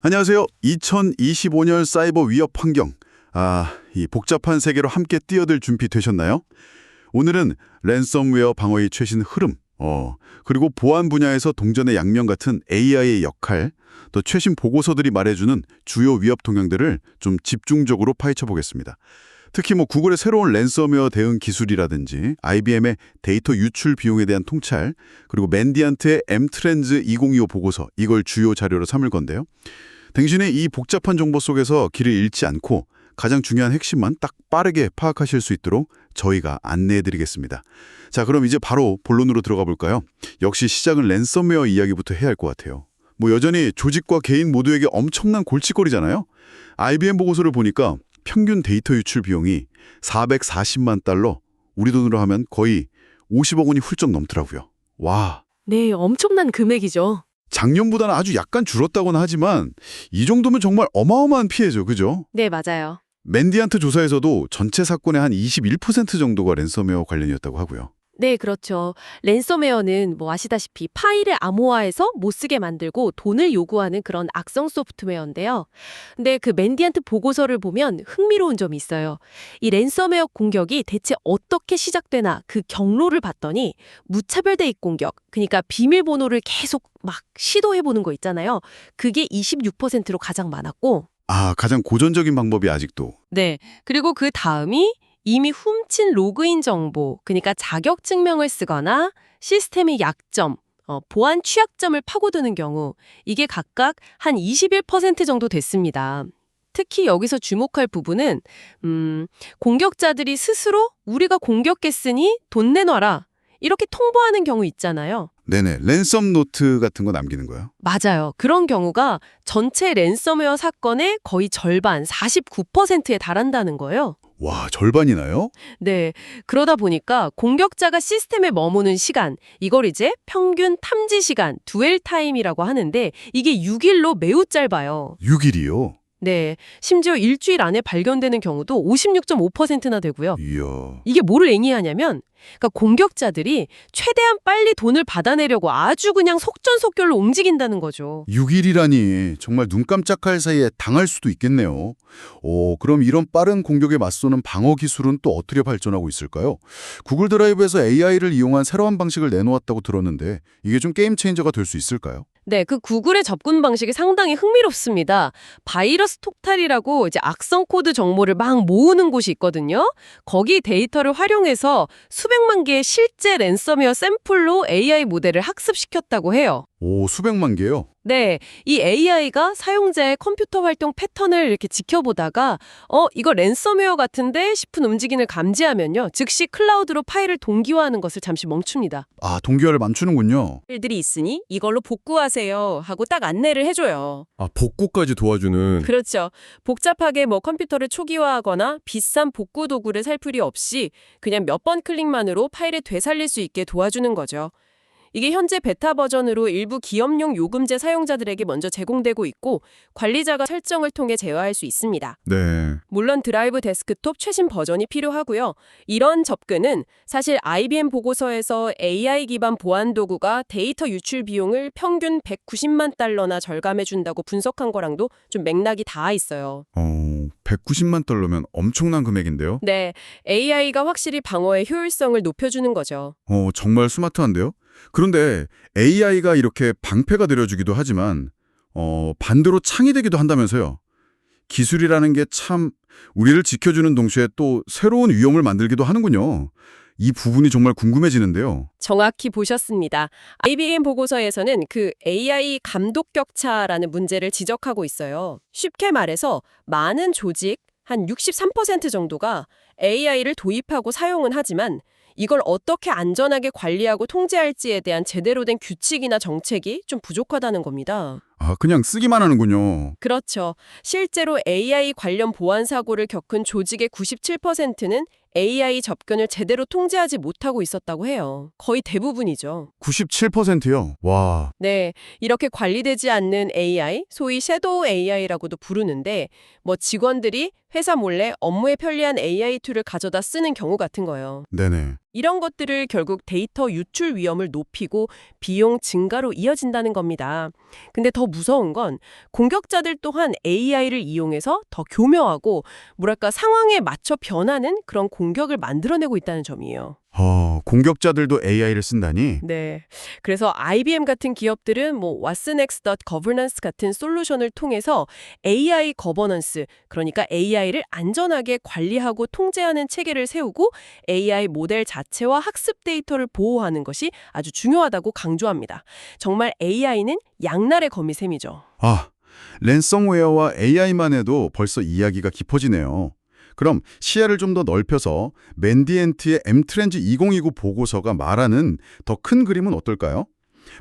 안녕하세요. 2025년 사이버 위협 환경. 이 복잡한 세계로 함께 뛰어들 준비 되셨나요? 오늘은 랜섬웨어 방어의 최신 흐름, 그리고 보안 분야에서 동전의 양면 같은 AI의 역할, 또 최신 보고서들이 말해주는 주요 위협 동향들을 좀 집중적으로 파헤쳐 보겠습니다. 특히 구글의 새로운 랜섬웨어 대응 기술이라든지 IBM의 데이터 유출 비용에 대한 통찰, 그리고 맨디안트의 M트렌즈 2025 보고서, 이걸 주요 자료로 삼을 건데요. 당신의 이 복잡한 정보 속에서 길을 잃지 않고 가장 중요한 핵심만 딱 빠르게 파악하실 수 있도록 저희가 안내해드리겠습니다. 자, 그럼 이제 바로 본론으로 들어가 볼까요? 역시 시작은 랜섬웨어 이야기부터 해야 할 것 같아요. 여전히 조직과 개인 모두에게 엄청난 골칫거리잖아요. IBM 보고서를 보니까 평균 데이터 유출 비용이 440만 달러, 우리 돈으로 하면 거의 50억 원이 훌쩍 넘더라고요. 와, 네, 엄청난 금액이죠. 작년보다는 아주 약간 줄었다고는 하지만 이 정도면 정말 어마어마한 피해죠, 그죠? 네, 맞아요. 맨디안트 조사에서도 전체 사건의 한 21% 정도가 랜섬웨어 관련이었다고 하고요. 네, 그렇죠. 랜섬웨어는 아시다시피 파일을 암호화해서 못 쓰게 만들고 돈을 요구하는 그런 악성 소프트웨어인데요. 근데 그 맨디안트 보고서를 보면 흥미로운 점이 있어요. 이 랜섬웨어 공격이 대체 어떻게 시작되나 그 경로를 봤더니 무차별 대입 공격, 그러니까 비밀번호를 계속 막 시도해보는 거 있잖아요. 그게 26%로 가장 많았고, 가장 고전적인 방법이 아직도. 네. 그리고 그 다음이 이미 훔친 로그인 정보, 그러니까 자격 증명을 쓰거나 시스템의 약점, 보안 취약점을 파고드는 경우, 이게 각각 한 21% 정도 됐습니다. 특히 여기서 주목할 부분은 공격자들이 스스로 우리가 공격했으니 돈 내놔라, 이렇게 통보하는 경우 있잖아요. 네네, 랜섬 노트 같은 거 남기는 거예요? 맞아요. 그런 경우가 전체 랜섬웨어 사건의 거의 절반, 49%에 달한다는 거예요. 와, 절반이나요? 네. 그러다 보니까 공격자가 시스템에 머무는 시간, 이걸 이제 평균 탐지 시간, 듀얼 타임이라고 하는데 이게 6일로 매우 짧아요. 6일이요? 네. 심지어 일주일 안에 발견되는 경우도 56.5%나 되고요. 이야. 이게 뭐를 의미하냐면 그러니까 공격자들이 최대한 빨리 돈을 받아내려고 아주 그냥 속전속결로 움직인다는 거죠. 6일이라니 정말 눈 깜짝할 사이에 당할 수도 있겠네요. 그럼 이런 빠른 공격에 맞서는 방어 기술은 또 어떻게 발전하고 있을까요? 구글 드라이브에서 AI를 이용한 새로운 방식을 내놓았다고 들었는데 이게 좀 게임 체인저가 될 수 있을까요? 네, 그 구글의 접근 방식이 상당히 흥미롭습니다. 바이러스 톡탈이라고 이제 악성 코드 정보를 막 모으는 곳이 있거든요. 거기 데이터를 활용해서 수백만 개의 실제 랜섬웨어 샘플로 AI 모델을 학습시켰다고 해요. 수백만 개요? 네, 이 AI가 사용자의 컴퓨터 활동 패턴을 이렇게 지켜보다가 이거 랜섬웨어 같은데 싶은 움직임을 감지하면요. 즉시 클라우드로 파일을 동기화하는 것을 잠시 멈춥니다. 동기화를 멈추는군요. 일들이 있으니 이걸로 복구하세요 하고 딱 안내를 해줘요. 복구까지 도와주는. 그렇죠. 복잡하게 컴퓨터를 초기화하거나 비싼 복구 도구를 살 필요 없이 그냥 몇 번 클릭만으로 파일을 되살릴 수 있게 도와주는 거죠. 이게 현재 베타 버전으로 일부 기업용 요금제 사용자들에게 먼저 제공되고 있고 관리자가 설정을 통해 제어할 수 있습니다. 네. 물론 드라이브 데스크톱 최신 버전이 필요하고요. 이런 접근은 사실 IBM 보고서에서 AI 기반 보안 도구가 데이터 유출 비용을 평균 190만 달러나 절감해준다고 분석한 거랑도 좀 맥락이 닿아 있어요. 190만 달러면 엄청난 금액인데요? 네, AI가 확실히 방어의 효율성을 높여주는 거죠. 정말 스마트한데요? 그런데 AI가 이렇게 방패가 되려주기도 하지만 반대로 창이 되기도 한다면서요. 기술이라는 게 참 우리를 지켜주는 동시에 또 새로운 위험을 만들기도 하는군요. 이 부분이 정말 궁금해지는데요. 정확히 보셨습니다. IBM 보고서에서는 그 AI 감독 격차라는 문제를 지적하고 있어요. 쉽게 말해서 많은 조직, 한 63% 정도가 AI를 도입하고 사용은 하지만 이걸 어떻게 안전하게 관리하고 통제할지에 대한 제대로 된 규칙이나 정책이 좀 부족하다는 겁니다. 그냥 쓰기만 하는군요. 그렇죠. 실제로 AI 관련 보안 사고를 겪은 조직의 97%는 AI 접근을 제대로 통제하지 못하고 있었다고 해요. 거의 대부분이죠. 97%요? 와. 네, 이렇게 관리되지 않는 AI, 소위 섀도우 AI라고도 부르는데 직원들이 회사 몰래 업무에 편리한 AI 툴을 가져다 쓰는 경우 같은 거예요. 네네. 이런 것들을 결국 데이터 유출 위험을 높이고 비용 증가로 이어진다는 겁니다. 근데 더 무서운 건 공격자들 또한 AI를 이용해서 더 교묘하고 뭐랄까 상황에 맞춰 변하는 그런 공격을 만들어내고 있다는 점이에요. 공격자들도 AI를 쓴다니? 네. 그래서 IBM 같은 기업들은 뭐 watsonx.governance 같은 솔루션을 통해서 AI 거버넌스, 그러니까 AI를 안전하게 관리하고 통제하는 체계를 세우고 AI 모델 자체와 학습 데이터를 보호하는 것이 아주 중요하다고 강조합니다. 정말 AI는 양날의 검이셈이죠. 랜섬웨어와 AI만 해도 벌써 이야기가 깊어지네요. 그럼 시야를 좀 더 넓혀서 맨디엔트의 M트렌즈 2029 보고서가 말하는 더 큰 그림은 어떨까요?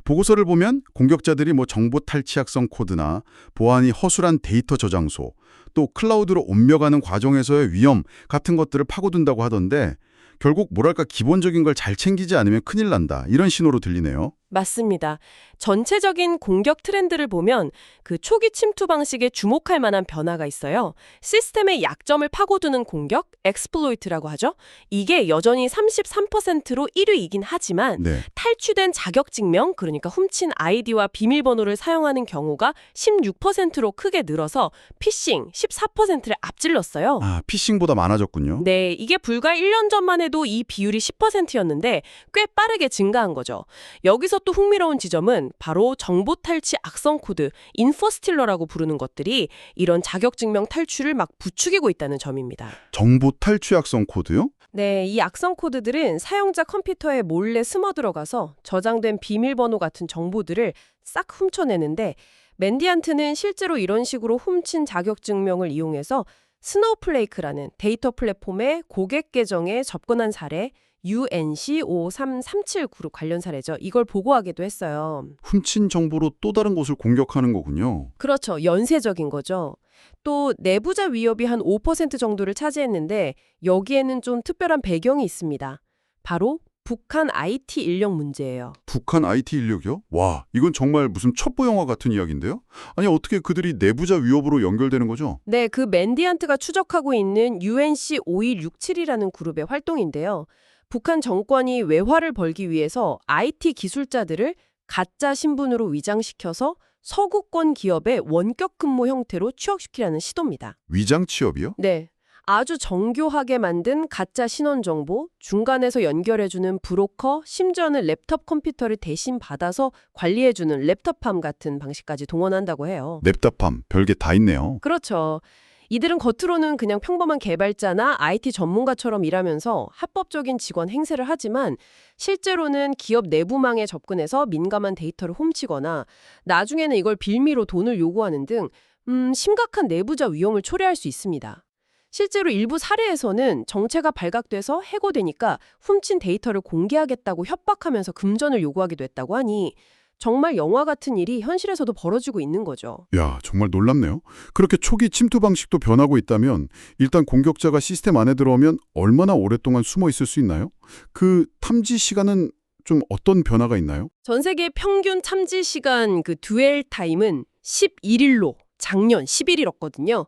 보고서를 보면 공격자들이 정보 탈취 악성 코드나 보안이 허술한 데이터 저장소, 또 클라우드로 옮겨가는 과정에서의 위험 같은 것들을 파고든다고 하던데 결국 뭐랄까 기본적인 걸 잘 챙기지 않으면 큰일 난다 이런 신호로 들리네요. 맞습니다. 전체적인 공격 트렌드를 보면 그 초기 침투 방식에 주목할 만한 변화가 있어요. 시스템의 약점을 파고드는 공격, exploit라고 하죠. 이게 여전히 33%로 1위이긴 하지만 네. 탈취된 자격증명, 그러니까 훔친 아이디와 비밀번호를 사용하는 경우가 16%로 크게 늘어서 피싱 14%를 앞질렀어요. 피싱보다 많아졌군요. 네, 이게 불과 1년 전만 해도 이 비율이 10%였는데 꽤 빠르게 증가한 거죠. 여기서 또 흥미로운 지점은 바로 정보 탈취 악성 코드, 인포스틸러라고 부르는 것들이 이런 자격증명 탈취를 막 부추기고 있다는 점입니다. 정보 탈취 악성 코드요? 네, 이 악성 코드들은 사용자 컴퓨터에 몰래 스며 들어가서 저장된 비밀번호 같은 정보들을 싹 훔쳐내는데 맨디안트는 실제로 이런 식으로 훔친 자격증명을 이용해서 스노우플레이크라는 데이터 플랫폼의 고객 계정에 접근한 사례 UNC 55379 관련 사례죠. 이걸 보고하기도 했어요. 훔친 정보로 또 다른 곳을 공격하는 거군요. 그렇죠. 연쇄적인 거죠. 또 내부자 위협이 한 5% 정도를 차지했는데 여기에는 좀 특별한 배경이 있습니다. 바로 북한 IT 인력 문제예요. 북한 IT 인력이요? 와, 이건 정말 무슨 첩보 영화 같은 이야기인데요? 아니 어떻게 그들이 내부자 위협으로 연결되는 거죠? 네, 그 맨디안트가 추적하고 있는 UNC 5167이라는 그룹의 활동인데요. 북한 정권이 외화를 벌기 위해서 IT 기술자들을 가짜 신분으로 위장시켜서 서구권 기업의 원격 근무 형태로 취업시키려는 시도입니다. 위장 취업이요? 네. 아주 정교하게 만든 가짜 신원 정보, 중간에서 연결해주는 브로커, 심지어는 랩톱 컴퓨터를 대신 받아서 관리해주는 랩톱팜 같은 방식까지 동원한다고 해요. 냅답함, 별게 다 있네요. 그렇죠. 이들은 겉으로는 그냥 평범한 개발자나 IT 전문가처럼 일하면서 합법적인 직원 행세를 하지만 실제로는 기업 내부망에 접근해서 민감한 데이터를 훔치거나 나중에는 이걸 빌미로 돈을 요구하는 등 심각한 내부자 위험을 초래할 수 있습니다. 실제로 일부 사례에서는 정체가 발각돼서 해고되니까 훔친 데이터를 공개하겠다고 협박하면서 금전을 요구하기도 했다고 하니 정말 영화 같은 일이 현실에서도 벌어지고 있는 거죠. 야, 정말 놀랍네요. 그렇게 초기 침투 방식도 변하고 있다면 일단 공격자가 시스템 안에 들어오면 얼마나 오랫동안 숨어 있을 수 있나요? 그 탐지 시간은 좀 어떤 변화가 있나요? 전 세계 평균 탐지 시간 그 듀얼 타임은 11일로 작년 11일이었거든요.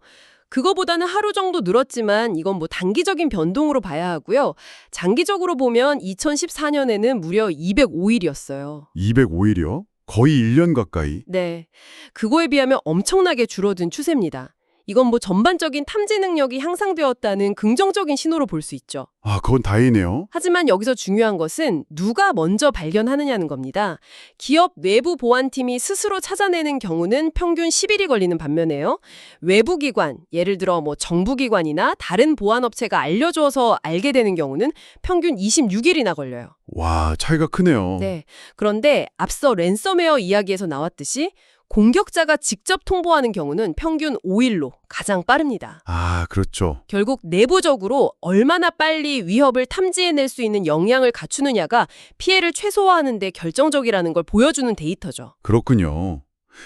그거보다는 하루 정도 늘었지만 이건 뭐 단기적인 변동으로 봐야 하고요. 장기적으로 보면 2014년에는 무려 205일이었어요. 205일이요? 거의 1년 가까이. 네. 그거에 비하면 엄청나게 줄어든 추세입니다. 이건 뭐 전반적인 탐지 능력이 향상되었다는 긍정적인 신호로 볼 수 있죠. 그건 다행이네요. 하지만 여기서 중요한 것은 누가 먼저 발견하느냐는 겁니다. 기업 내부 보안팀이 스스로 찾아내는 경우는 평균 10일이 걸리는 반면에요. 외부 기관, 예를 들어 뭐 정부기관이나 다른 보안업체가 알려줘서 알게 되는 경우는 평균 26일이나 걸려요. 와, 차이가 크네요. 네. 그런데 앞서 랜섬웨어 이야기에서 나왔듯이 공격자가 직접 통보하는 경우는 평균 5일로 가장 빠릅니다. 그렇죠. 결국 내부적으로 얼마나 빨리 위협을 탐지해낼 수 있는 역량을 갖추느냐가 피해를 최소화하는 데 결정적이라는 걸 보여주는 데이터죠. 그렇군요.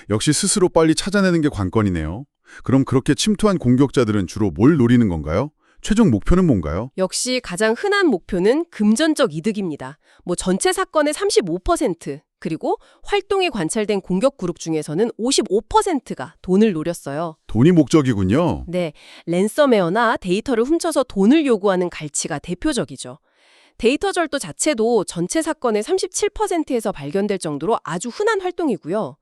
역시 스스로 빨리 찾아내는 게 관건이네요. 그럼 그렇게 침투한 공격자들은 주로 뭘 노리는 건가요? 최종 목표는 뭔가요? 역시 가장 흔한 목표는 금전적 이득입니다. 뭐 전체 사건의 35%, 그리고 활동이 관찰된 공격 그룹 중에서는 55%가 돈을 노렸어요. 돈이 목적이군요. 네, 랜섬웨어나 데이터를 훔쳐서 돈을 요구하는 갈치가 대표적이죠. 데이터 절도 자체도 전체 사건의 37%에서 발견될 정도로 아주 흔한 활동이고요.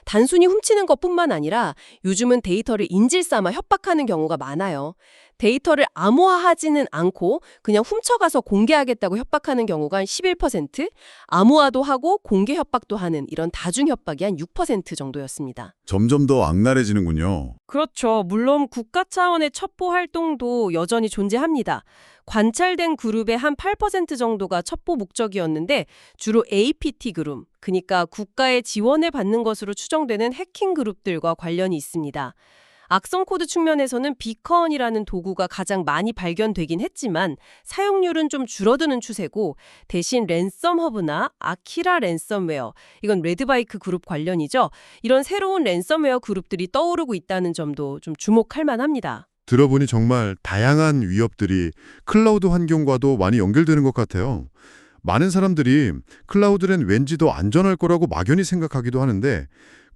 단순히 훔치는 것뿐만 아니라 요즘은 데이터를 인질 삼아 협박하는 경우가 많아요. 데이터를 암호화하지는 않고 그냥 훔쳐가서 공개하겠다고 협박하는 경우가 한 11%, 암호화도 하고 공개 협박도 하는 이런 다중 협박이 한 6% 정도였습니다. 점점 더 악랄해지는군요. 그렇죠. 물론 국가 차원의 첩보 활동도 여전히 존재합니다. 관찰된 그룹의 한 8% 정도가 첩보 목적이었는데 주로 APT 그룹, 그러니까 국가의 지원을 받는 것으로 추정되는 해킹 그룹들과 관련이 있습니다. 악성 코드 측면에서는 비컨이라는 도구가 가장 많이 발견되긴 했지만 사용률은 좀 줄어드는 추세고 대신 랜섬허브나 아키라 랜섬웨어, 이건 레드바이크 그룹 관련이죠. 이런 새로운 랜섬웨어 그룹들이 떠오르고 있다는 점도 좀 주목할 만합니다. 들어보니 정말 다양한 위협들이 클라우드 환경과도 많이 연결되는 것 같아요. 많은 사람들이 클라우드는 왠지 더 안전할 거라고 막연히 생각하기도 하는데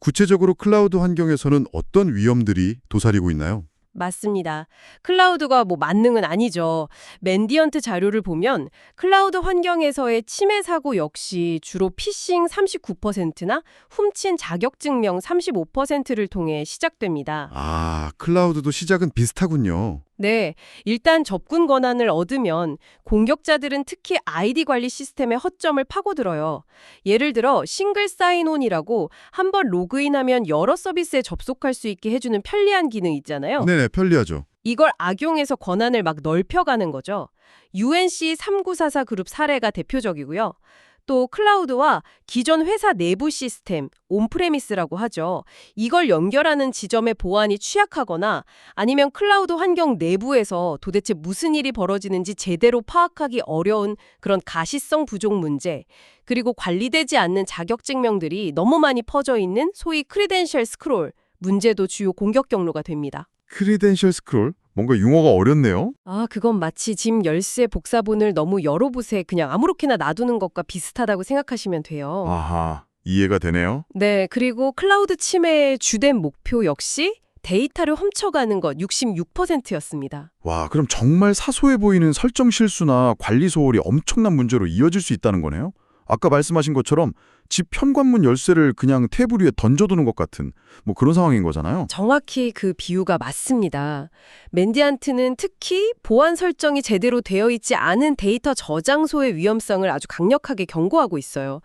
구체적으로 클라우드 환경에서는 어떤 위험들이 도사리고 있나요? 맞습니다. 클라우드가 만능은 아니죠. 맨디언트 자료를 보면 클라우드 환경에서의 침해 사고 역시 주로 피싱 39%나 훔친 자격증명 35%를 통해 시작됩니다. 아, 클라우드도 시작은 비슷하군요. 네, 일단 접근 권한을 얻으면 공격자들은 특히 아이디 관리 시스템의 허점을 파고들어요. 예를 들어 싱글 사인온이라고 한번 로그인하면 여러 서비스에 접속할 수 있게 해주는 편리한 기능 있잖아요. 네네, 편리하죠. 이걸 악용해서 권한을 막 넓혀가는 거죠. UNC 3944 그룹 사례가 대표적이고요. 또 클라우드와 기존 회사 내부 시스템, 온프레미스라고 하죠. 이걸 연결하는 지점의 보안이 취약하거나 아니면 클라우드 환경 내부에서 도대체 무슨 일이 벌어지는지 제대로 파악하기 어려운 그런 가시성 부족 문제, 그리고 관리되지 않는 자격증명들이 너무 많이 퍼져 있는 소위 크리덴셜 스크롤 문제도 주요 공격 경로가 됩니다. 크리덴셜 스크롤? 뭔가 용어가 어렵네요. 그건 마치 짐 열쇠 복사본을 너무 여러 붓에 그냥 아무렇게나 놔두는 것과 비슷하다고 생각하시면 돼요. 아하, 이해가 되네요. 네, 그리고 클라우드 침해의 주된 목표 역시 데이터를 훔쳐가는 것 66%였습니다. 와, 그럼 정말 사소해 보이는 설정 실수나 관리 소홀이 엄청난 문제로 이어질 수 있다는 거네요? 아까 말씀하신 것처럼 집 현관문 열쇠를 그냥 테이블 위에 던져두는 것 같은 그런 상황인 거잖아요. 정확히 그 비유가 맞습니다. 맨디안트는 특히 보안 설정이 제대로 되어 있지 않은 데이터 저장소의 위험성을 아주 강력하게 경고하고 있어요.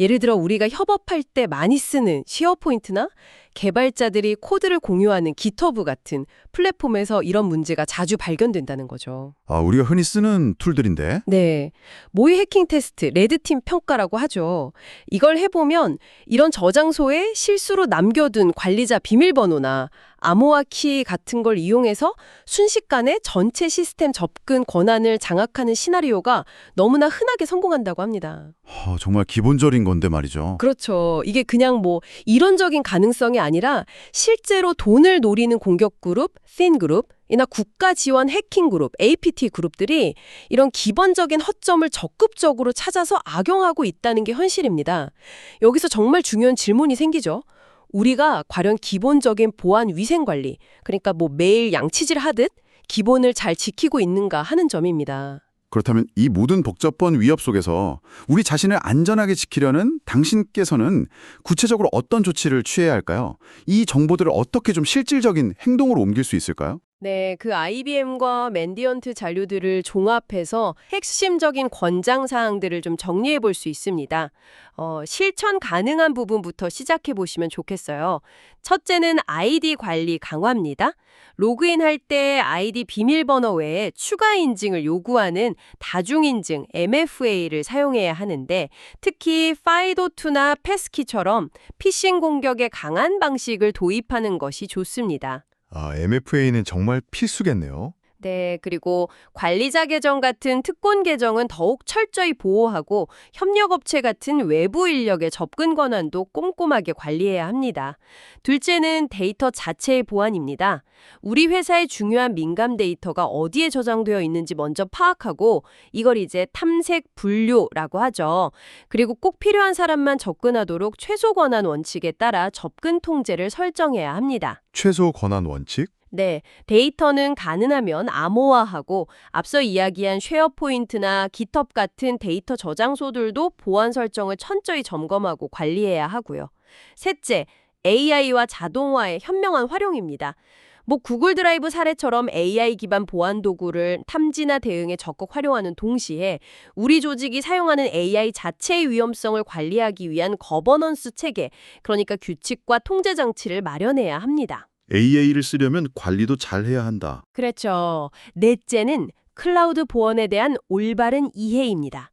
예를 들어 우리가 협업할 때 많이 쓰는 쉐어포인트나 개발자들이 코드를 공유하는 깃허브 같은 플랫폼에서 이런 문제가 자주 발견된다는 거죠. 아, 우리가 흔히 쓰는 툴들인데. 네, 모의 해킹 테스트, 레드팀 평가라고 하죠. 이걸 해보면 이런 저장소에 실수로 남겨둔 관리자 비밀번호나 암호화 키 같은 걸 이용해서 순식간에 전체 시스템 접근 권한을 장악하는 시나리오가 너무나 흔하게 성공한다고 합니다. 정말 기본적인 건데 말이죠. 그렇죠. 이게 그냥 이론적인 가능성이 아니라 실제로 돈을 노리는 공격 그룹, 씬 그룹, 이나 국가 지원 해킹 그룹, APT 그룹들이 이런 기본적인 허점을 적극적으로 찾아서 악용하고 있다는 게 현실입니다. 여기서 정말 중요한 질문이 생기죠. 우리가 과연 기본적인 보안 위생 관리, 그러니까 매일 양치질 하듯 기본을 잘 지키고 있는가 하는 점입니다. 그렇다면 이 모든 복잡한 위협 속에서 우리 자신을 안전하게 지키려는 당신께서는 구체적으로 어떤 조치를 취해야 할까요? 이 정보들을 어떻게 좀 실질적인 행동으로 옮길 수 있을까요? 네, 그 IBM과 맨디언트 자료들을 종합해서 핵심적인 권장 사항들을 좀 정리해 볼 수 있습니다. 실천 가능한 부분부터 시작해 보시면 좋겠어요. 첫째는 아이디 관리 강화입니다. 로그인할 때 아이디 비밀번호 외에 추가 인증을 요구하는 다중인증 MFA를 사용해야 하는데 특히 FIDO2나 패스키처럼 피싱 공격에 강한 방식을 도입하는 것이 좋습니다. MFA는 정말 필수겠네요. 네, 그리고 관리자 계정 같은 특권 계정은 더욱 철저히 보호하고 협력업체 같은 외부 인력의 접근 권한도 꼼꼼하게 관리해야 합니다. 둘째는 데이터 자체의 보안입니다. 우리 회사의 중요한 민감 데이터가 어디에 저장되어 있는지 먼저 파악하고 이걸 이제 탐색 분류라고 하죠. 그리고 꼭 필요한 사람만 접근하도록 최소 권한 원칙에 따라 접근 통제를 설정해야 합니다. 최소 권한 원칙? 네, 데이터는 가능하면 암호화하고 앞서 이야기한 쉐어포인트나 깃헙 같은 데이터 저장소들도 보안 설정을 철저히 점검하고 관리해야 하고요. 셋째, AI와 자동화의 현명한 활용입니다. 구글 드라이브 사례처럼 AI 기반 보안 도구를 탐지나 대응에 적극 활용하는 동시에 우리 조직이 사용하는 AI 자체의 위험성을 관리하기 위한 거버넌스 체계, 그러니까 규칙과 통제 장치를 마련해야 합니다. AI를 쓰려면 관리도 잘 해야 한다. 그렇죠. 넷째는 클라우드 보안에 대한 올바른 이해입니다.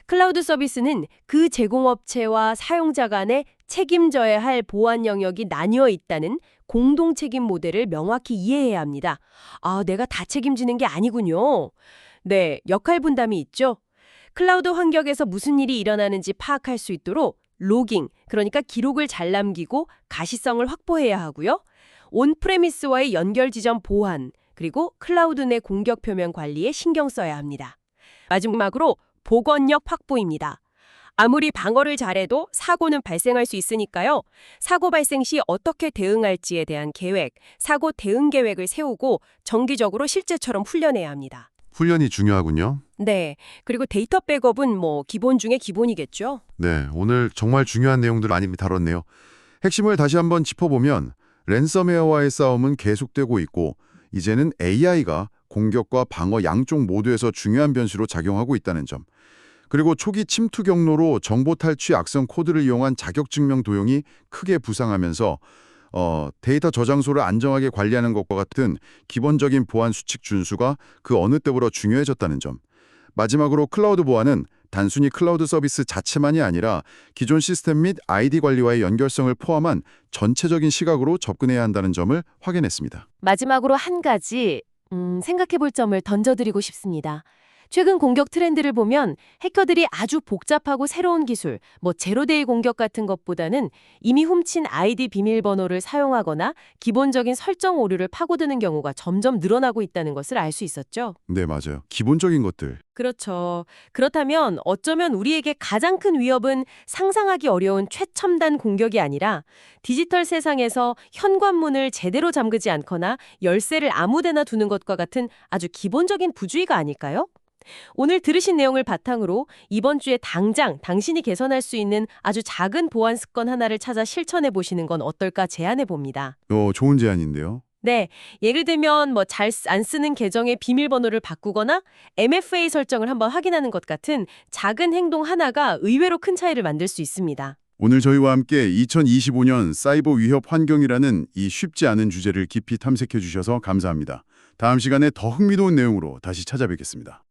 클라우드 서비스는 그 제공업체와 사용자 간에 책임져야 할 보안 영역이 나뉘어 있다는 공동 책임 모델을 명확히 이해해야 합니다. 내가 다 책임지는 게 아니군요. 네, 역할 분담이 있죠. 클라우드 환경에서 무슨 일이 일어나는지 파악할 수 있도록 로깅, 그러니까 기록을 잘 남기고 가시성을 확보해야 하고요. 온프레미스와의 연결 지점 보안, 그리고 클라우드 내 공격 표면 관리에 신경 써야 합니다. 마지막으로 보건력 확보입니다. 아무리 방어를 잘해도 사고는 발생할 수 있으니까요. 사고 발생 시 어떻게 대응할지에 대한 계획, 사고 대응 계획을 세우고 정기적으로 실제처럼 훈련해야 합니다. 훈련이 중요하군요. 네, 그리고 데이터 백업은 기본 중에 기본이겠죠. 네, 오늘 정말 중요한 내용들 많이 다뤘네요. 핵심을 다시 한번 짚어보면 랜섬웨어와의 싸움은 계속되고 있고 이제는 AI가 공격과 방어 양쪽 모두에서 중요한 변수로 작용하고 있다는 점. 그리고 초기 침투 경로로 정보 탈취 악성 코드를 이용한 자격증명 도용이 크게 부상하면서 데이터 저장소를 안정하게 관리하는 것과 같은 기본적인 보안 수칙 준수가 그 어느 때보다 중요해졌다는 점. 마지막으로 클라우드 보안은 단순히 클라우드 서비스 자체만이 아니라 기존 시스템 및 아이디 관리와의 연결성을 포함한 전체적인 시각으로 접근해야 한다는 점을 확인했습니다. 마지막으로 한 가지 생각해 볼 점을 던져드리고 싶습니다. 최근 공격 트렌드를 보면 해커들이 아주 복잡하고 새로운 기술, 제로데이 공격 같은 것보다는 이미 훔친 아이디 비밀번호를 사용하거나 기본적인 설정 오류를 파고드는 경우가 점점 늘어나고 있다는 것을 알 수 있었죠. 네, 맞아요. 기본적인 것들. 그렇죠. 그렇다면 어쩌면 우리에게 가장 큰 위협은 상상하기 어려운 최첨단 공격이 아니라 디지털 세상에서 현관문을 제대로 잠그지 않거나 열쇠를 아무데나 두는 것과 같은 아주 기본적인 부주의가 아닐까요? 오늘 들으신 내용을 바탕으로 이번 주에 당장 당신이 개선할 수 있는 아주 작은 보안 습관 하나를 찾아 실천해 보시는 건 어떨까 제안해 봅니다. 좋은 제안인데요. 네, 예를 들면 잘 안 쓰는 계정의 비밀번호를 바꾸거나 MFA 설정을 한번 확인하는 것 같은 작은 행동 하나가 의외로 큰 차이를 만들 수 있습니다. 오늘 저희와 함께 2025년 사이버 위협 환경이라는 이 쉽지 않은 주제를 깊이 탐색해 주셔서 감사합니다. 다음 시간에 더 흥미로운 내용으로 다시 찾아뵙겠습니다.